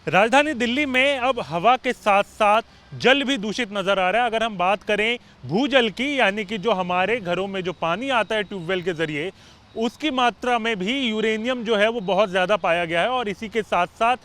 राजधानी दिल्ली में अब हवा के साथ साथ जल भी दूषित नजर आ रहा है। अगर हम बात करें भूजल की, यानी कि जो हमारे घरों में जो पानी आता है ट्यूबवेल के जरिए, उसकी मात्रा में भी यूरेनियम जो है वो बहुत ज़्यादा पाया गया है। और इसी के साथ साथ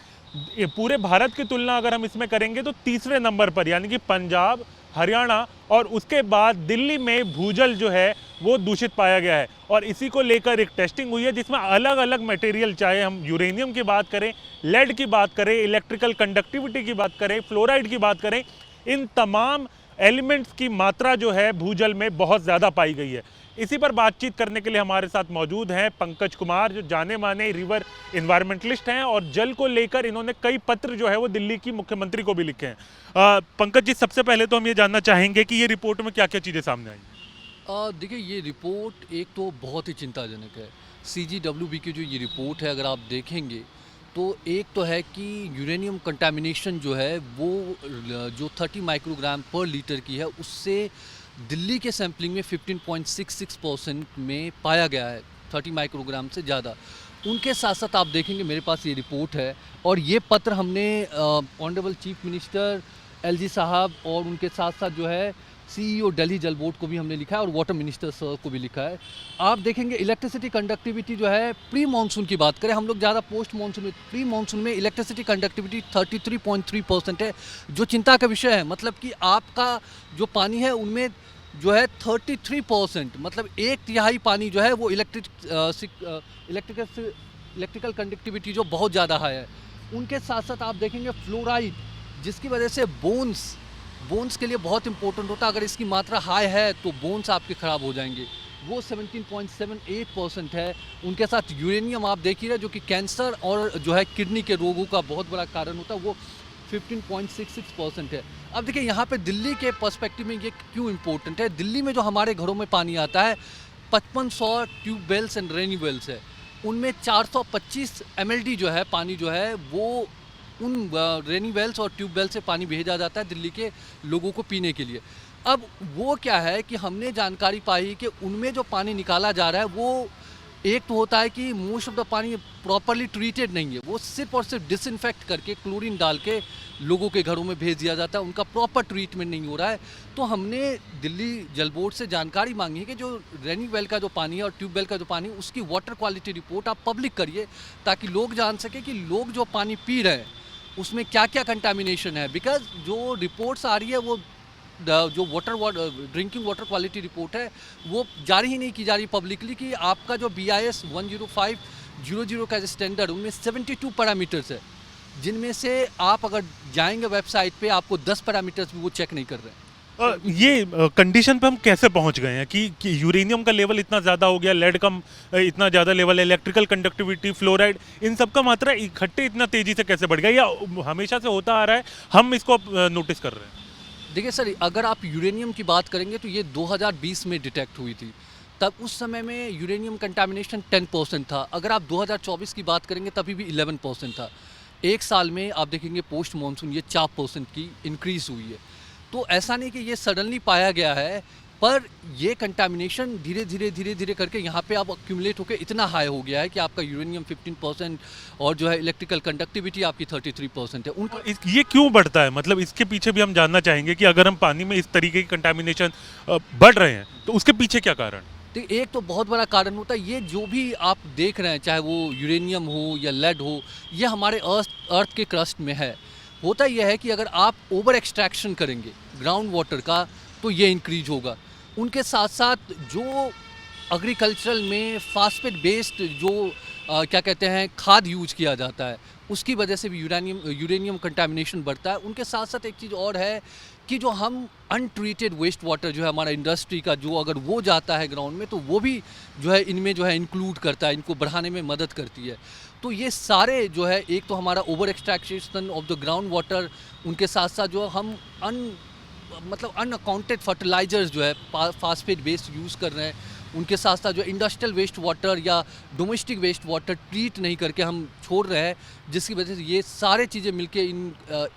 ये पूरे भारत की तुलना अगर हम इसमें करेंगे तो तीसरे नंबर पर, यानी कि पंजाब, हरियाणा और उसके बाद दिल्ली में भूजल जो है वो दूषित पाया गया है। और इसी को लेकर एक टेस्टिंग हुई है जिसमें अलग अलग मटेरियल, चाहे हम यूरेनियम की बात करें, लेड की बात करें, इलेक्ट्रिकल कंडक्टिविटी की बात करें, फ्लोराइड की बात करें, इन तमाम एलिमेंट्स की मात्रा जो है भूजल में बहुत ज़्यादा पाई गई है। इसी पर बातचीत करने के लिए हमारे साथ मौजूद हैं पंकज कुमार, जो जाने माने रिवर इन्वायरमेंटलिस्ट हैं और जल को लेकर इन्होंने कई पत्र जो है वो दिल्ली की मुख्यमंत्री को भी लिखे हैं। पंकज जी, सबसे पहले तो हम ये जानना चाहेंगे कि ये रिपोर्ट में क्या क्या चीज़ें सामने आई? देखिए, ये रिपोर्ट एक तो बहुत ही चिंताजनक है। CGWB की जो ये रिपोर्ट है, अगर आप देखेंगे तो एक तो है कि यूरेनियम कंटामिनेशन जो है वो जो 30 माइक्रोग्राम पर लीटर की है, उससे दिल्ली के सैम्पलिंग में 15.66% में पाया गया है, 30 माइक्रोग्राम से ज़्यादा। उनके साथ साथ आप देखेंगे, मेरे पास ये रिपोर्ट है और ये पत्र हमने ऑनरेबल चीफ मिनिस्टर LG साहब और उनके साथ साथ जो है CEO दिल्ली जल बोर्ड को भी हमने लिखा है और वाटर मिनिस्टर सर को भी लिखा है। आप देखेंगे इलेक्ट्रिसिटी कंडक्टिविटी जो है, प्री मानसून की बात करें, हम लोग ज़्यादा पोस्ट मानसून में, प्री मानसून में इलेक्ट्रिसिटी कंडक्टिविटी 33.3% है, जो चिंता का विषय है। मतलब कि आपका जो पानी है उनमें जो है 33%, मतलब एक तिहाई पानी जो है वो इलेक्ट्रिकल कंडक्टिविटी जो बहुत ज़्यादा हाई है। उनके साथ साथ आप देखेंगे फ्लोराइड, जिसकी वजह से बोन्स के लिए बहुत इंपॉर्टेंट होता है। अगर इसकी मात्रा हाई है तो बोन्स आपके ख़राब हो जाएंगे, वो 17.78% है। उनके साथ यूरेनियम आप देख ही रहे, जो कि कैंसर और जो है किडनी के रोगों का बहुत बड़ा कारण होता है, वो 15.66% है। अब देखिए, यहाँ पे दिल्ली के पर्सपेक्टिव में ये क्यों इम्पोर्टेंट है। दिल्ली में जो हमारे घरों में पानी आता है, 5500 ट्यूबवेल्स एंड रेन्यूवेल्स है, उनमें 425 MLD जो है पानी जो है वो उन रेन्यूवेल्स और ट्यूबवेल से पानी भेजा जाता है दिल्ली के लोगों को पीने के लिए। अब वो क्या है कि हमने जानकारी पाई कि उनमें जो पानी निकाला जा रहा है वो एक तो होता है कि मोस्ट ऑफ द पानी प्रॉपरली ट्रीटेड नहीं है, वो सिर्फ और सिर्फ डिसइंफेक्ट करके क्लोरीन डाल के लोगों के घरों में भेज दिया जाता है, उनका प्रॉपर ट्रीटमेंट नहीं हो रहा है। तो हमने दिल्ली जल बोर्ड से जानकारी मांगी है कि जो रेन्यूवेल का जो पानी है और ट्यूबवेल का जो पानी, उसकी वाटर क्वालिटी रिपोर्ट आप पब्लिक करिए, ताकि लोग जान सके कि लोग जो पानी पी रहे हैं उसमें क्या क्या कंटामिनेशन है। बिकॉज जो रिपोर्ट्स आ रही है वो जो ड्रिंकिंग वाटर क्वालिटी रिपोर्ट है वो जारी ही नहीं की जा रही पब्लिकली, कि आपका जो BIS 10500 का स्टैंडर्ड, उनमें 72 पैरामीटर्स है, जिनमें से आप अगर जाएंगे वेबसाइट पे आपको 10 पैरामीटर्स भी वो चेक नहीं कर रहे हैं। ये कंडीशन पे हम कैसे पहुंच गए हैं कि यूरेनियम का लेवल इतना ज़्यादा हो गया, लेड का इतना ज़्यादा लेवल है, इलेक्ट्रिकल कंडक्टिविटी, फ्लोराइड, इन सब का मात्रा इकट्ठे इतना तेज़ी से कैसे बढ़ गया, या हमेशा से होता आ रहा है, हम इसको नोटिस कर रहे हैं? देखिए सर, अगर आप यूरेनियम की बात करेंगे तो ये 2020 में डिटेक्ट हुई थी। तब उस समय में यूरेनियम कंटामिनेशन 10% था। अगर आप 2024 की बात करेंगे तभी भी 11% था। एक साल में आप देखेंगे पोस्ट मानसून ये 4% की इंक्रीज़ हुई है। तो ऐसा नहीं कि ये सडनली पाया गया है, पर ये कंटामिनेशन धीरे धीरे करके यहाँ पे अब अक्यूमुलेट होकर इतना हाई हो गया है कि आपका यूरेनियम 15% और जो है इलेक्ट्रिकल कंडक्टिविटी आपकी 33% है। उनका ये क्यों बढ़ता है? मतलब इसके पीछे भी हम जानना चाहेंगे कि अगर हम पानी में इस तरीके की कंटामिनेशन बढ़ रहे हैं तो उसके पीछे क्या कारण? तो एक तो बहुत बड़ा कारण होता है, ये जो भी आप देख रहे हैं, चाहे वो यूरेनियम हो या लेड हो, ये हमारे अर्थ के क्रस्ट में है। होता यह है कि अगर आप ओवर एक्सट्रैक्शन करेंगे ग्राउंड वाटर का तो ये इंक्रीज होगा। उनके साथ साथ जो एग्रीकल्चरल में फास्फेट बेस्ड जो क्या कहते हैं खाद यूज किया जाता है, उसकी वजह से भी यूरेनियम कंटामिनेशन बढ़ता है। उनके साथ साथ एक चीज़ और है कि जो हम अनट्रीटेड वेस्ट वाटर जो है हमारा इंडस्ट्री का, जो अगर वो जाता है ग्राउंड में तो वो भी जो है इनमें जो है इंक्लूड करता है, इनको बढ़ाने में मदद करती है। तो ये सारे जो है, एक तो हमारा over extraction of the ground water, उनके साथ साथ जो हम अनअकाउंटेड फर्टिलाइजर्स जो है फास्फेट बेस्ड यूज़ कर रहे हैं, उनके साथ साथ जो इंडस्ट्रियल वेस्ट वाटर या डोमेस्टिक वेस्ट वाटर ट्रीट नहीं करके हम छोड़ रहे हैं, जिसकी वजह से ये सारे चीज़ें मिलके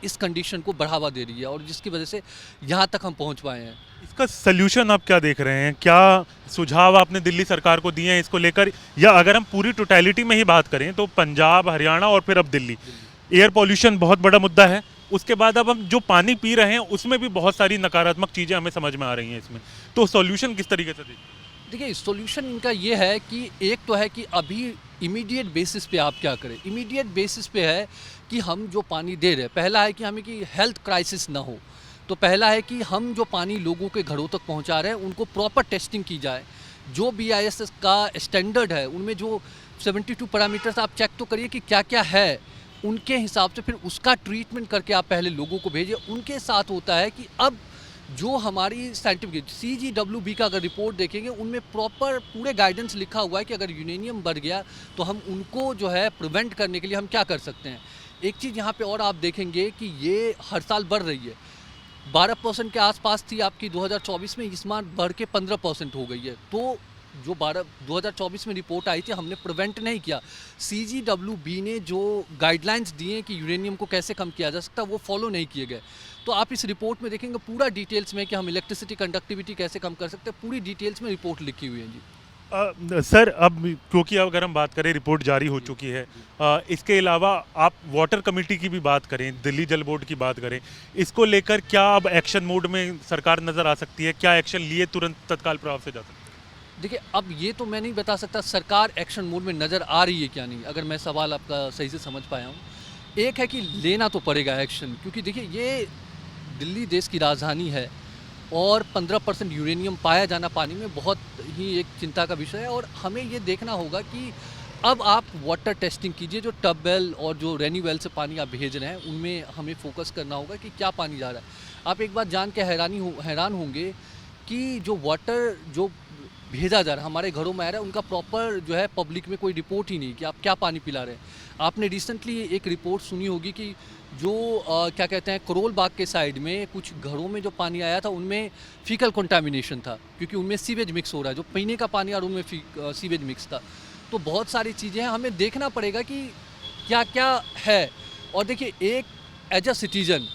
इस कंडीशन को बढ़ावा दे रही है और जिसकी वजह से यहाँ तक हम पहुँच पाए हैं। इसका सल्यूशन आप क्या देख रहे हैं? क्या सुझाव आपने दिल्ली सरकार को दिए हैं इसको लेकर, या अगर हम पूरी टोटलिटी में ही बात करें तो पंजाब, हरियाणा और फिर अब दिल्ली, एयर पॉल्यूशन बहुत बड़ा मुद्दा है, उसके बाद अब हम जो पानी पी रहे हैं उसमें भी बहुत सारी नकारात्मक चीज़ें हमें समझ में आ रही हैं इसमें। तो सॉल्यूशन किस तरीके से देखिए? देखिए सॉल्यूशन इनका ये है कि एक तो है कि अभी इमीडिएट बेसिस पे आप क्या करें। इमीडिएट बेसिस पे है कि हम जो पानी दे रहे हैं, पहला है कि हमें कि हेल्थ क्राइसिस ना हो। तो पहला है कि हम जो पानी लोगों के घरों तक पहुंचा रहे हैं उनको प्रॉपर टेस्टिंग की जाए। जो BIS का स्टैंडर्ड है उनमें जो 72 पैरामीटर्स आप चेक तो करिए कि क्या क्या है, उनके हिसाब से फिर उसका ट्रीटमेंट करके आप पहले लोगों को भेजिए। उनके साथ होता है कि अब जो हमारी साइंटिफिक CGWB का अगर रिपोर्ट देखेंगे उनमें प्रॉपर पूरे गाइडेंस लिखा हुआ है कि अगर यूरेनियम बढ़ गया तो हम उनको जो है प्रिवेंट करने के लिए हम क्या कर सकते हैं। एक चीज़ यहाँ पे और आप देखेंगे कि ये हर साल बढ़ रही है। 12% के आसपास थी आपकी 2024 में, इस बार बढ़ के 15% हो गई है। तो जो 2024 में रिपोर्ट आई थी हमने प्रिवेंट नहीं किया। CGWB ने जो गाइडलाइंस दिए कि यूरेनियम को कैसे कम किया जा सकता है वो फॉलो नहीं किए गए। तो आप इस रिपोर्ट में देखेंगे पूरा डिटेल्स में कि हम इलेक्ट्रिसिटी कंडक्टिविटी कैसे कम कर सकते हैं, पूरी डिटेल्स में रिपोर्ट लिखी हुई है जी। सर अब क्योंकि अगर हम बात करें रिपोर्ट जारी हो चुकी है, इसके अलावा आप वाटर कमेटी की भी बात करें, दिल्ली जल बोर्ड की बात करें, इसको लेकर क्या अब एक्शन मोड में सरकार नज़र आ सकती है? क्या एक्शन लिए तुरंत तत्काल प्रभाव से जा सकती है? देखिए अब ये तो मैं नहीं बता सकता सरकार एक्शन मोड में नज़र आ रही है क्या नहीं, अगर मैं सवाल आपका सही से समझ पाया हूँ। एक है कि लेना तो पड़ेगा एक्शन, क्योंकि देखिए ये दिल्ली देश की राजधानी है और 15% यूरेनियम पाया जाना पानी में बहुत ही एक चिंता का विषय है। और हमें ये देखना होगा कि अब आप वाटर टेस्टिंग कीजिए, जो टब वेल और जो रेनी वेल से पानी आप भेज रहे हैं उनमें हमें फोकस करना होगा कि क्या पानी जा रहा है। आप एक बात जान के हैरान होंगे कि जो वाटर जो भेजा जा रहा है हमारे घरों में आ रहा है उनका प्रॉपर जो है पब्लिक में कोई रिपोर्ट ही नहीं कि आप क्या पानी पिला रहे हैं। आपने रिसेंटली एक रिपोर्ट सुनी होगी कि जो क्या कहते हैं करोल बाग के साइड में कुछ घरों में जो पानी आया था उनमें फीकल कंटामिनेशन था, क्योंकि उनमें सीवेज मिक्स हो रहा है, जो पीने का पानी और उनमें सीवेज मिक्स था। तो बहुत सारी चीज़ें हैं, हमें देखना पड़ेगा कि क्या क्या है। और देखिए एक एज अ सिटीज़न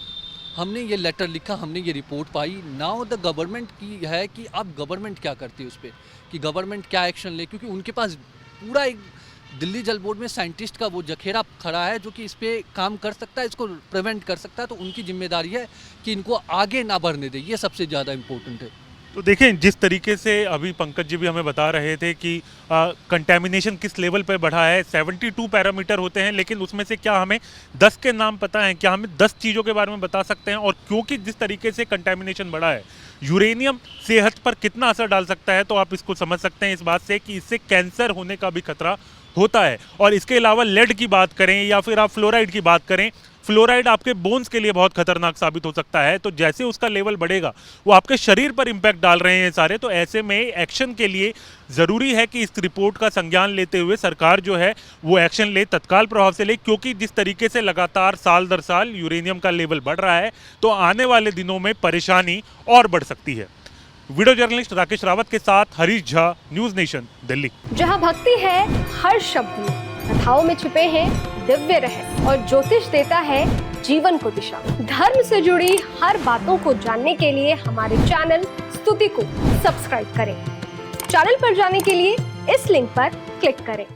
हमने ये लेटर लिखा, हमने ये report pi, now the government की है कि अब गवर्नमेंट क्या करती है उस पर, कि गवर्नमेंट क्या एक्शन ले, क्योंकि उनके पास पूरा एक दिल्ली जल बोर्ड में साइंटिस्ट का वो जखेरा खड़ा है जो कि इस पे काम कर सकता है, इसको प्रिवेंट कर सकता है। तो उनकी जिम्मेदारी है कि इनको आगे ना बढ़ने दे, ये सबसे ज़्यादा इम्पोर्टेंट है। तो देखें जिस तरीके से अभी पंकज जी भी हमें बता रहे थे कि कंटेमिनेशन किस लेवल पे बढ़ा है, 72 पैरामीटर होते हैं, लेकिन उसमें से क्या हमें 10 के नाम पता हैं? क्या हमें 10 चीज़ों के बारे में बता सकते हैं? और क्योंकि जिस तरीके से कंटेमिनेशन बढ़ा है, यूरेनियम सेहत पर कितना असर डाल सकता है, तो आप इसको समझ सकते हैं इस बात से कि इससे कैंसर होने का भी खतरा होता है। और इसके अलावा लेड की बात करें या फिर आप फ्लोराइड की बात करें, फ्लोराइड आपके बोन्स के लिए बहुत खतरनाक साबित हो सकता है। तो जैसे उसका लेवल बढ़ेगा वो आपके शरीर पर इंपैक्ट डाल रहे हैं सारे। तो ऐसे में एक्शन के लिए ज़रूरी है कि इस रिपोर्ट का संज्ञान लेते हुए सरकार जो है वो एक्शन ले, तत्काल प्रभाव से ले, क्योंकि जिस तरीके से लगातार साल दर साल यूरेनियम का लेवल बढ़ रहा है तो आने वाले दिनों में परेशानी और बढ़ सकती है। वीडियो जर्नलिस्ट राकेश रावत के साथ हरीश झा, न्यूज़ नेशन, दिल्ली। जहां भक्ति है हर शब्द में, कथाओं में छुपे हैं दिव्य रहस्य और ज्योतिष देता है जीवन को दिशा। धर्म से जुड़ी हर बातों को जानने के लिए हमारे चैनल स्तुति को सब्सक्राइब करें। चैनल पर जाने के लिए इस लिंक पर क्लिक करें।